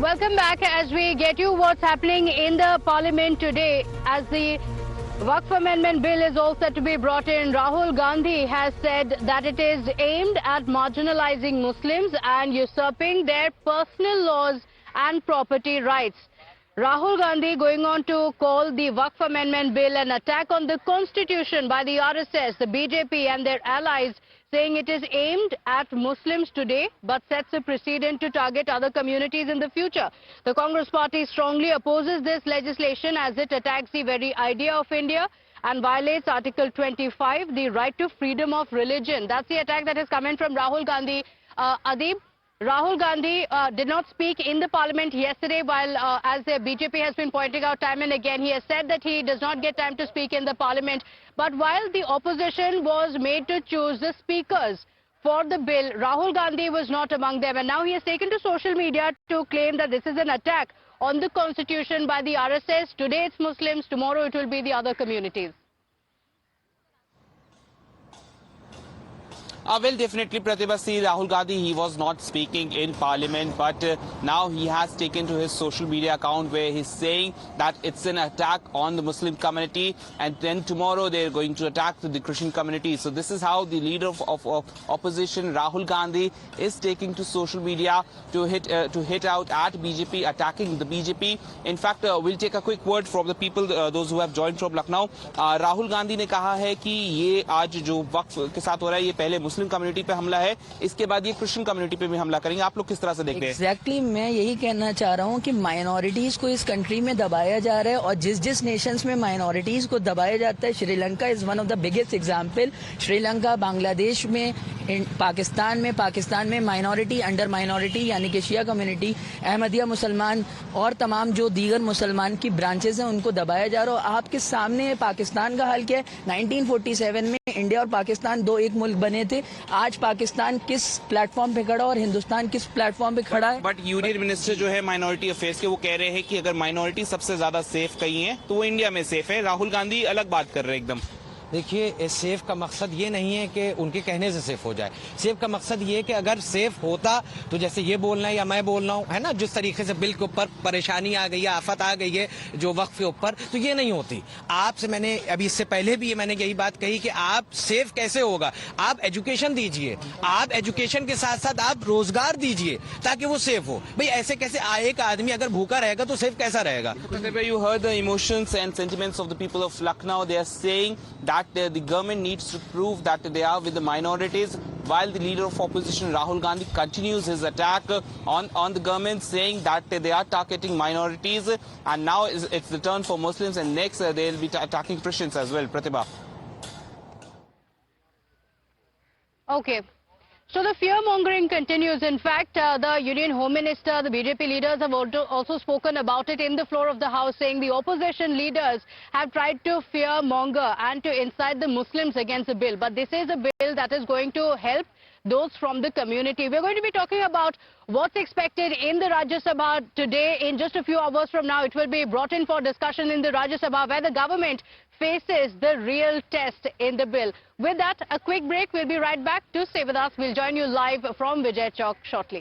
Welcome back as we get you what's happening in the parliament today. As the Waqf Amendment Bill is all set to be brought in, Rahul Gandhi has said that it is aimed at marginalizing Muslims and usurping their personal laws and property rights. Rahul Gandhi going on to call the Waqf Amendment Bill an attack on the Constitution by the RSS, the BJP and their allies, saying it is aimed at Muslims today but sets a precedent to target other communities in the future. The Congress party strongly opposes this legislation as it attacks the very idea of India and violates Article 25, the right to freedom of religion. That's the attack that is coming from Rahul Gandhi. Adib, Rahul Gandhi did not speak in the parliament yesterday while, as the BJP has been pointing out time and again, he has said that he does not get time to speak in the parliament. But while the opposition was made to choose the speakers for the bill, Rahul Gandhi was not among them. And now he has taken to social media to claim that this is an attack on the constitution by the RSS. Today it's Muslims, tomorrow it will be the other communities. Well, definitely, Pratibha, see, Rahul Gandhi, he was not speaking in parliament, but now he has taken to his social media account where he's saying that it's an attack on the Muslim community, and then tomorrow they're going to attack the Christian community. So this is how the leader of opposition, Rahul Gandhi, is taking to social media to hit out at BJP, attacking the BJP. In fact, we'll take a quick word from the people, those who have joined from Lucknow. Rahul Gandhi ने कहा है कि ये आज जो वक्फ के साथ हो रहा है, ये पहले मुस्लिम कम्युनिटी पे हमला है, इसके बाद ये क्रिश्चियन कम्युनिटी पे भी हमला करेंगे. आप लोग किस तरह से देखते हैं? एग्जैक्टली मैं यही कहना चाह रहा हूँ कि माइनॉरिटीज को इस कंट्री में दबाया जा रहा है, और जिस नेशंस में माइनॉरिटीज को दबाया जाता है, Sri Lanka is one of the biggest example. Sri Lanka, Bangladesh में, पाकिस्तान में माइनॉरिटी अंडर माइनॉरिटी यानी कि शिया कम्युनिटी, अहमदिया मुसलमान और तमाम जो दीगर मुसलमान की ब्रांचेस हैं उनको दबाया जा रहा है. आपके सामने पाकिस्तान का हाल क्या है. 1947 में इंडिया और पाकिस्तान दो एक मुल्क बने थे. आज पाकिस्तान किस प्लेटफॉर्म पे खड़ा और हिंदुस्तान किस प्लेटफॉर्म पे खड़ा है. बट यूनियन मिनिस्टर जो है माइनॉरिटी अफेयर्स के, वो कह रहे हैं कि अगर माइनॉरिटी सबसे ज्यादा सेफ कहीं है तो वो इंडिया में सेफ है. राहुल गांधी अलग बात कर रहे हैं एकदम. देखिए, सेफ का मकसद ये नहीं है कि उनके कहने से सेफ हो जाए. सेफ का मकसद ये है कि अगर सेफ होता तो जैसे ये बोलना है या मैं बोल रहा हूँ, है ना, जिस तरीके से बिल के ऊपर परेशानी आ गई है, आफत आ गई है जो वक्फ के ऊपर, तो ये नहीं होती. आपसे मैंने अभी इससे पहले भी मैंने यही बात कही कि आप सेफ कैसे होगा. आप एजुकेशन दीजिए, आप एजुकेशन के साथ साथ आप रोजगार दीजिए ताकि वो सेफ हो. भाई ऐसे कैसे एक आदमी अगर भूखा रहेगा तो सेफ कैसा रहेगा. You heard the emotions and sentiments of the people of Lucknow. They are saying that the government needs to prove that they are with the minorities, while the leader of opposition Rahul Gandhi continues his attack on the government, saying that they are targeting minorities, and now it's the turn for Muslims, and next they'll be attacking Christians as well. Pratibha. Okay. So the fear-mongering continues. In fact, the Union Home Minister, the BJP leaders have also spoken about it in the floor of the House, saying the opposition leaders have tried to fear-monger and to incite the Muslims against the bill. But this is a bill that is going to help those from the community. We're going to be talking about what's expected in the Rajya Sabha today. In just a few hours from now, it will be brought in for discussion in the Rajya Sabha, where the government faces the real test in the bill. With that, a quick break. We'll be right back. To stay with us, we'll join you live from Vijay Chowk shortly.